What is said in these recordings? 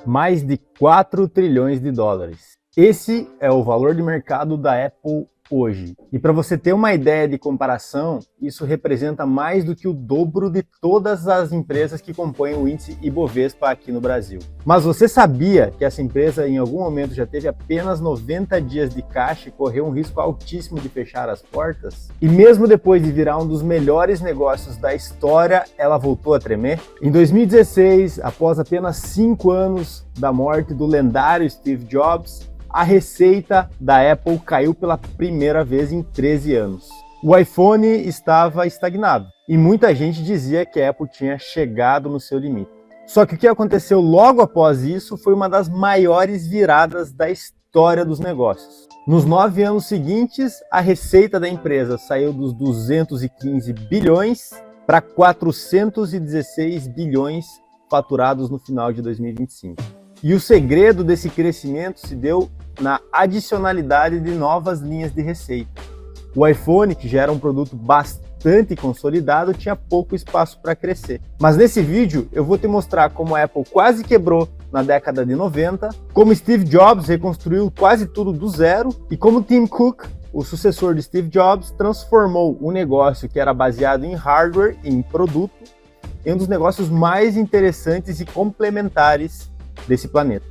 mais de 4 trilhões de dólares. Esse é o valor de mercado da Apple hoje. E para você ter uma ideia de comparação, isso representa mais do que o dobro de todas as empresas que compõem o índice Ibovespa aqui no Brasil. Mas você sabia que essa empresa em algum momento já teve apenas 90 dias de caixa e correu um risco altíssimo de fechar as portas? E mesmo depois de virar um dos melhores negócios da história, ela voltou a tremer? Em 2016, após apenas 5 anos da morte do lendário Steve Jobs, a receita da Apple caiu pela primeira vez em 13 anos. O iPhone estava estagnado e muita gente dizia que a Apple tinha chegado no seu limite. Só que o que aconteceu logo após isso foi uma das maiores viradas da história dos negócios. Nos 9 anos seguintes, a receita da empresa saiu dos 215 bilhões para 416 bilhões faturados no final de 2025. E o segredo desse crescimento se deu na adicionalidade de novas linhas de receita. O iPhone, que já era um produto bastante consolidado, tinha pouco espaço para crescer. Mas nesse vídeo eu vou te mostrar como a Apple quase quebrou na década de 90, como Steve Jobs reconstruiu quase tudo do zero e como Tim Cook, o sucessor de Steve Jobs, transformou um negócio que era baseado em hardware e em produto em um dos negócios mais interessantes e complementares desse planeta.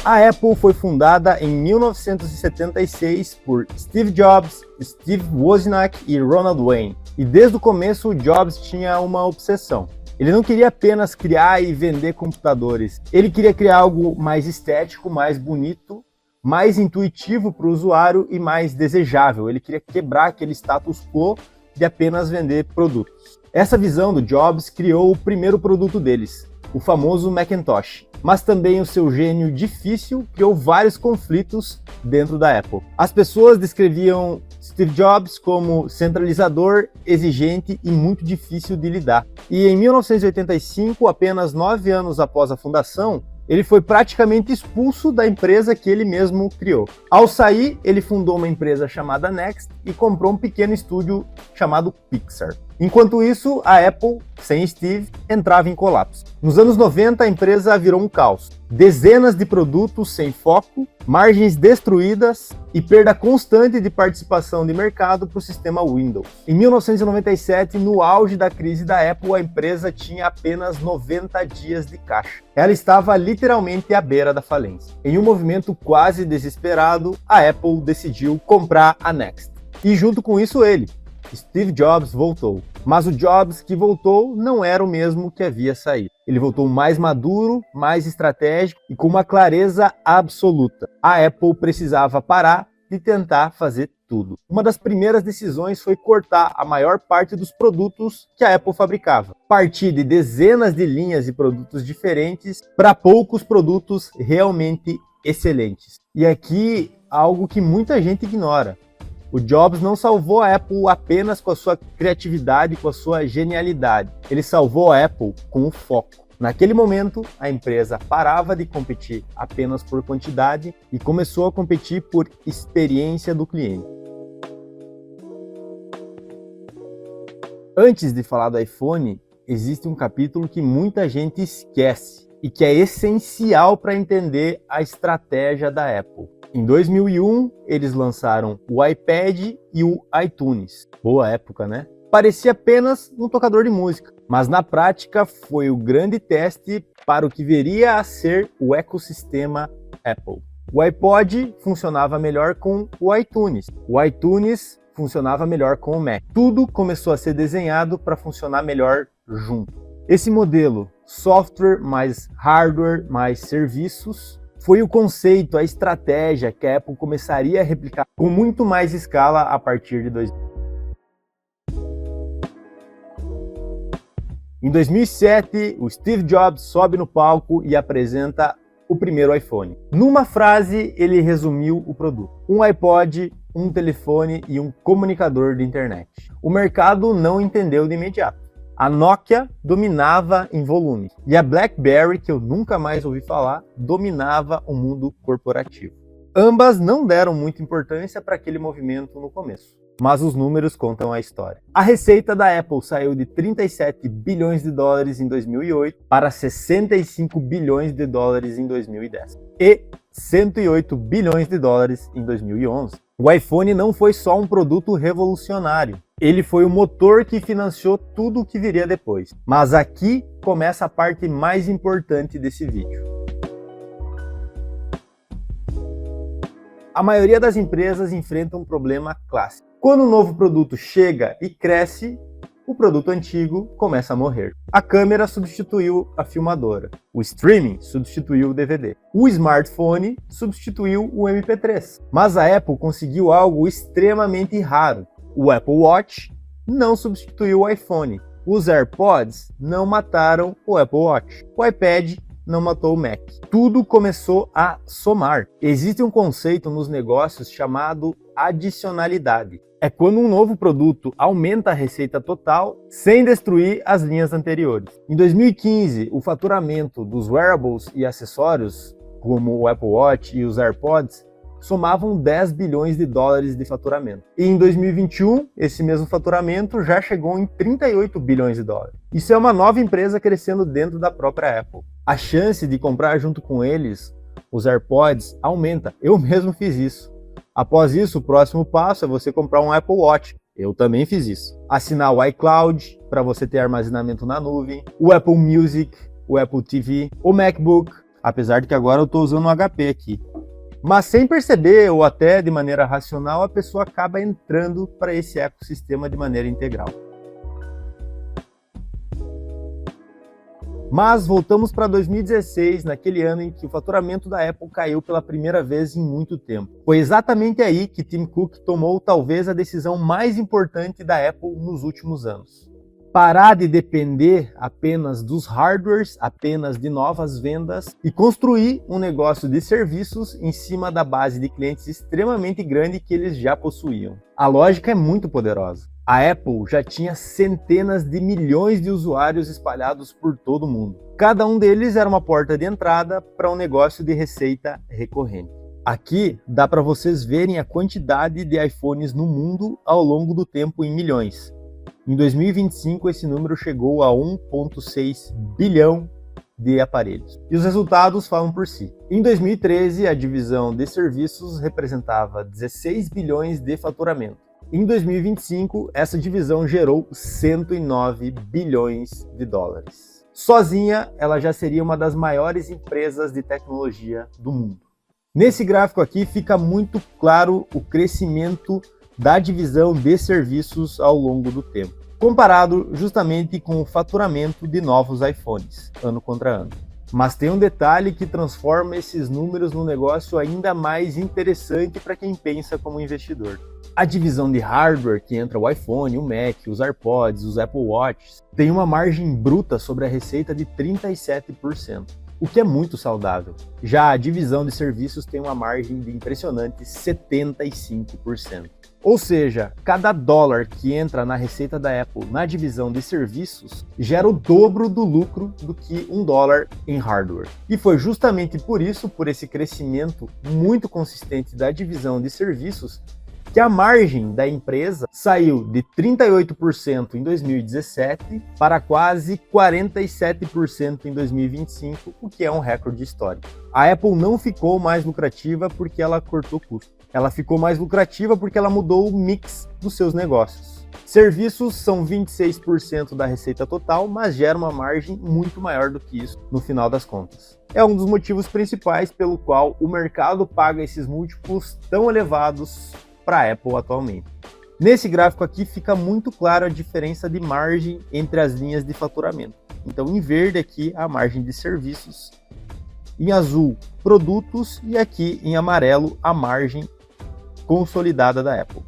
A Apple foi fundada em 1976 por Steve Jobs, Steve Wozniak e Ronald Wayne. E desde o começo o Jobs tinha uma obsessão. Ele não queria apenas criar e vender computadores. Ele queria criar algo mais estético, mais bonito, mais intuitivo para o usuário e mais desejável. Ele queria quebrar aquele status quo de apenas vender produtos. Essa visão do Jobs criou o primeiro produto deles, o famoso Macintosh. Mas também o seu gênio difícil criou vários conflitos dentro da Apple. As pessoas descreviam Steve Jobs como centralizador, exigente e muito difícil de lidar. E em 1985, apenas 9 anos após a fundação, ele foi praticamente expulso da empresa que ele mesmo criou. Ao sair, ele fundou uma empresa chamada Next e comprou um pequeno estúdio chamado Pixar. Enquanto isso, a Apple, sem Steve, entrava em colapso. Nos anos 90, a empresa virou um caos. Dezenas de produtos sem foco, margens destruídas e perda constante de participação de mercado para o sistema Windows. Em 1997, no auge da crise da Apple, a empresa tinha apenas 90 dias de caixa. Ela estava literalmente à beira da falência. Em um movimento quase desesperado, a Apple decidiu comprar a Next. E junto com isso ele, Steve Jobs, voltou. Mas o Jobs que voltou não era o mesmo que havia saído. Ele voltou mais maduro, mais estratégico e com uma clareza absoluta. A Apple precisava parar de tentar fazer tudo. Uma das primeiras decisões foi cortar a maior parte dos produtos que a Apple fabricava. Partir de dezenas de linhas e produtos diferentes para poucos produtos realmente excelentes. E aqui, algo que muita gente ignora. O Jobs não salvou a Apple apenas com a sua criatividade, com a sua genialidade. Ele salvou a Apple com o foco. Naquele momento, a empresa parava de competir apenas por quantidade e começou a competir por experiência do cliente. Antes de falar do iPhone, existe um capítulo que muita gente esquece e que é essencial para entender a estratégia da Apple. Em 2001, eles lançaram o iPad e o iTunes. Boa época, né? Parecia apenas um tocador de música, mas na prática foi o grande teste para o que viria a ser o ecossistema Apple. O iPod funcionava melhor com o iTunes. O iTunes funcionava melhor com o Mac. Tudo começou a ser desenhado para funcionar melhor junto. Esse modelo, software mais hardware mais serviços, foi o conceito, a estratégia que a Apple começaria a replicar com muito mais escala a partir de 2000. Em 2007, o Steve Jobs sobe no palco e apresenta o primeiro iPhone. Numa frase, ele resumiu o produto: um iPod, um telefone e um comunicador de internet. O mercado não entendeu de imediato. A Nokia dominava em volume e a BlackBerry, que eu nunca mais ouvi falar, dominava o mundo corporativo. Ambas não deram muita importância para aquele movimento no começo. mas os números contam a história. A receita da Apple saiu de 37 bilhões de dólares em 2008 para 65 bilhões de dólares em 2010 e 108 bilhões de dólares em 2011. O iPhone não foi só um produto revolucionário, ele foi o motor que financiou tudo o que viria depois. Mas aqui começa a parte mais importante desse vídeo. A maioria das empresas enfrenta um problema clássico. Quando um novo produto chega e cresce, o produto antigo começa a morrer. A câmera substituiu a filmadora. O streaming substituiu o DVD. O smartphone substituiu o MP3. Mas a Apple conseguiu algo extremamente raro. O Apple Watch não substituiu o iPhone. Os AirPods não mataram o Apple Watch. O iPad não matou o Mac. Tudo começou a somar. Existe um conceito nos negócios chamado adicionalidade. É quando um novo produto aumenta a receita total sem destruir as linhas anteriores. Em 2015, o faturamento dos wearables e acessórios, como o Apple Watch e os AirPods, somavam 10 bilhões de dólares de faturamento. E em 2021, esse mesmo faturamento já chegou em 38 bilhões de dólares. Isso é uma nova empresa crescendo dentro da própria Apple. A chance de comprar junto com eles os AirPods aumenta. Eu mesmo fiz isso. Após isso, o próximo passo é você comprar um Apple Watch. Eu também fiz isso. Assinar o iCloud para você ter armazenamento na nuvem, o Apple Music, o Apple TV, o MacBook, apesar de que agora eu estou usando um HP aqui. Mas sem perceber ou até de maneira racional, a pessoa acaba entrando para esse ecossistema de maneira integral. Mas voltamos para 2016, naquele ano em que o faturamento da Apple caiu pela primeira vez em muito tempo. Foi exatamente aí que Tim Cook tomou talvez a decisão mais importante da Apple nos últimos anos. Parar de depender apenas dos hardwares, apenas de novas vendas e construir um negócio de serviços em cima da base de clientes extremamente grande que eles já possuíam. A lógica é muito poderosa. A Apple já tinha centenas de milhões de usuários espalhados por todo o mundo. Cada um deles era uma porta de entrada para um negócio de receita recorrente. Aqui dá para vocês verem a quantidade de iPhones no mundo ao longo do tempo em milhões. Em 2025, esse número chegou a 1,6 bilhão de aparelhos. E os resultados falam por si. Em 2013, a divisão de serviços representava 16 bilhões de faturamento. Em 2025, essa divisão gerou 109 bilhões de dólares. Sozinha, ela já seria uma das maiores empresas de tecnologia do mundo. Nesse gráfico aqui fica muito claro o crescimento da divisão de serviços ao longo do tempo, comparado justamente com o faturamento de novos iPhones, ano contra ano. Mas tem um detalhe que transforma esses números num negócio ainda mais interessante para quem pensa como investidor. A divisão de hardware, que entra o iPhone, o Mac, os AirPods, os Apple Watches, tem uma margem bruta sobre a receita de 37%, o que é muito saudável. Já a divisão de serviços tem uma margem de impressionante 75%. Ou seja, cada dólar que entra na receita da Apple na divisão de serviços gera o dobro do lucro do que $1 em hardware. E foi justamente por isso, por esse crescimento muito consistente da divisão de serviços, que a margem da empresa saiu de 38% em 2017 para quase 47% em 2025, o que é um recorde histórico. A Apple não ficou mais lucrativa porque ela cortou custo. Ela ficou mais lucrativa porque ela mudou o mix dos seus negócios. Serviços são 26% da receita total, mas gera uma margem muito maior do que isso no final das contas. É um dos motivos principais pelo qual o mercado paga esses múltiplos tão elevados para a Apple atualmente. Nesse gráfico aqui fica muito claro a diferença de margem entre as linhas de faturamento. Então, em verde aqui a margem de serviços, em azul produtos e aqui em amarelo a margem consolidada da Apple.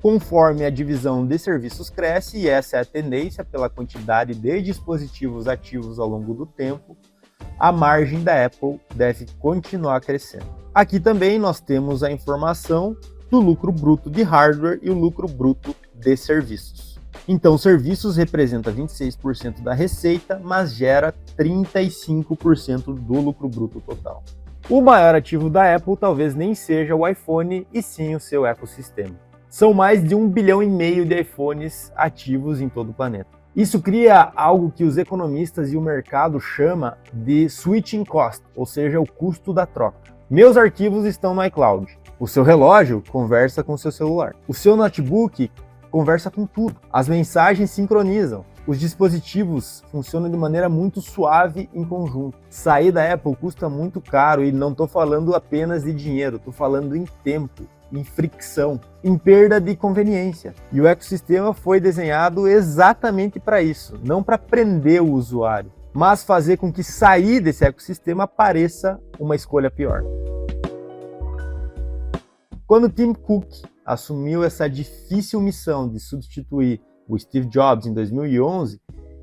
Conforme a divisão de serviços cresce, e essa é a tendência pela quantidade de dispositivos ativos ao longo do tempo, a margem da Apple deve continuar crescendo. Aqui também nós temos a informação do lucro bruto de hardware e o lucro bruto de serviços. Então, serviços representa 26% da receita, mas gera 35% do lucro bruto total. O maior ativo da Apple talvez nem seja o iPhone, e sim o seu ecossistema. São mais de 1,5 bilhão de iPhones ativos em todo o planeta. Isso cria algo que os economistas e o mercado chama de switching cost, ou seja, o custo da troca. Meus arquivos estão no iCloud. O seu relógio conversa com o seu celular. O seu notebook conversa com tudo. As mensagens sincronizam. Os dispositivos funcionam de maneira muito suave em conjunto. Sair da Apple custa muito caro e não estou falando apenas de dinheiro, estou falando em tempo, em fricção, em perda de conveniência. E o ecossistema foi desenhado exatamente para isso, não para prender o usuário, mas fazer com que sair desse ecossistema pareça uma escolha pior. Quando Tim Cook assumiu essa difícil missão de substituir o Steve Jobs em 2011,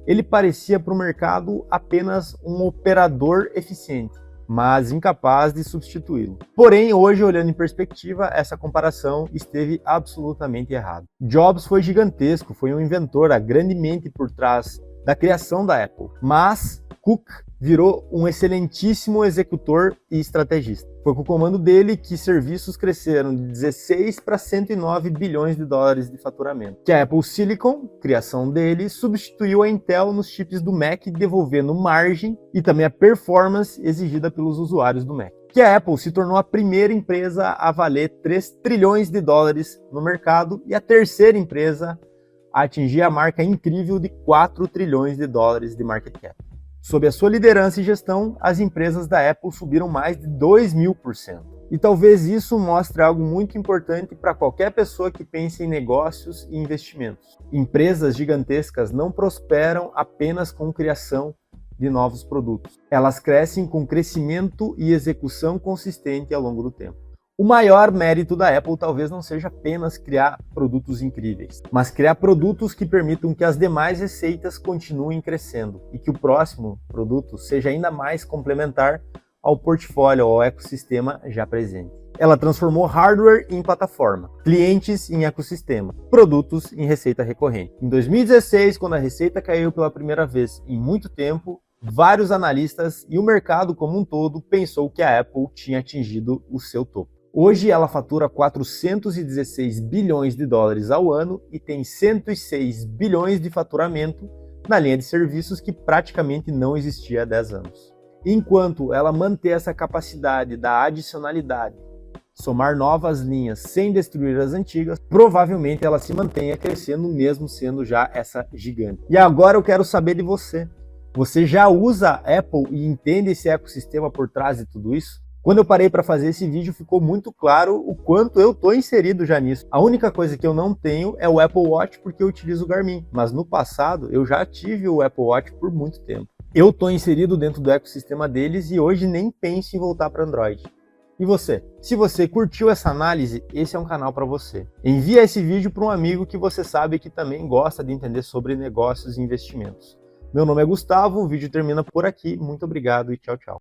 ele parecia para o mercado apenas um operador eficiente, mas incapaz de substituí-lo. Porém, hoje, olhando em perspectiva, essa comparação esteve absolutamente errada. Jobs foi gigantesco, foi um inventor, a grande mente por trás da criação da Apple, mas Cook virou um excelentíssimo executor e estrategista. Foi com o comando dele que serviços cresceram de 16 para 109 bilhões de dólares de faturamento. Que a Apple Silicon, criação dele, substituiu a Intel nos chips do Mac, devolvendo margem e também a performance exigida pelos usuários do Mac. Que a Apple se tornou a primeira empresa a valer 3 trilhões de dólares no mercado e a terceira empresa a atingir a marca incrível de 4 trilhões de dólares de market cap. Sob a sua liderança e gestão, as empresas da Apple subiram mais de 2.000%. E talvez isso mostre algo muito importante para qualquer pessoa que pense em negócios e investimentos. Empresas gigantescas não prosperam apenas com criação de novos produtos. Elas crescem com crescimento e execução consistente ao longo do tempo. O maior mérito da Apple talvez não seja apenas criar produtos incríveis, mas criar produtos que permitam que as demais receitas continuem crescendo e que o próximo produto seja ainda mais complementar ao portfólio ou ao ecossistema já presente. Ela transformou hardware em plataforma, clientes em ecossistema, produtos em receita recorrente. Em 2016, quando a receita caiu pela primeira vez em muito tempo, vários analistas e o mercado como um todo pensou que a Apple tinha atingido o seu topo. Hoje ela fatura 416 bilhões de dólares ao ano e tem 106 bilhões de faturamento na linha de serviços que praticamente não existia há 10 anos. Enquanto ela manter essa capacidade da adicionalidade, somar novas linhas sem destruir as antigas, provavelmente ela se mantenha crescendo mesmo sendo já essa gigante. E agora eu quero saber de você. Você já usa a Apple e entende esse ecossistema por trás de tudo isso? Quando eu parei para fazer esse vídeo, ficou muito claro o quanto eu estou inserido já nisso. A única coisa que eu não tenho é o Apple Watch porque eu utilizo o Garmin, mas no passado eu já tive o Apple Watch por muito tempo. Eu estou inserido dentro do ecossistema deles e hoje nem penso em voltar para Android. E você? Se você curtiu essa análise, esse é um canal para você. Envia esse vídeo para um amigo que você sabe que também gosta de entender sobre negócios e investimentos. Meu nome é Gustavo, o vídeo termina por aqui. Muito obrigado e tchau, tchau.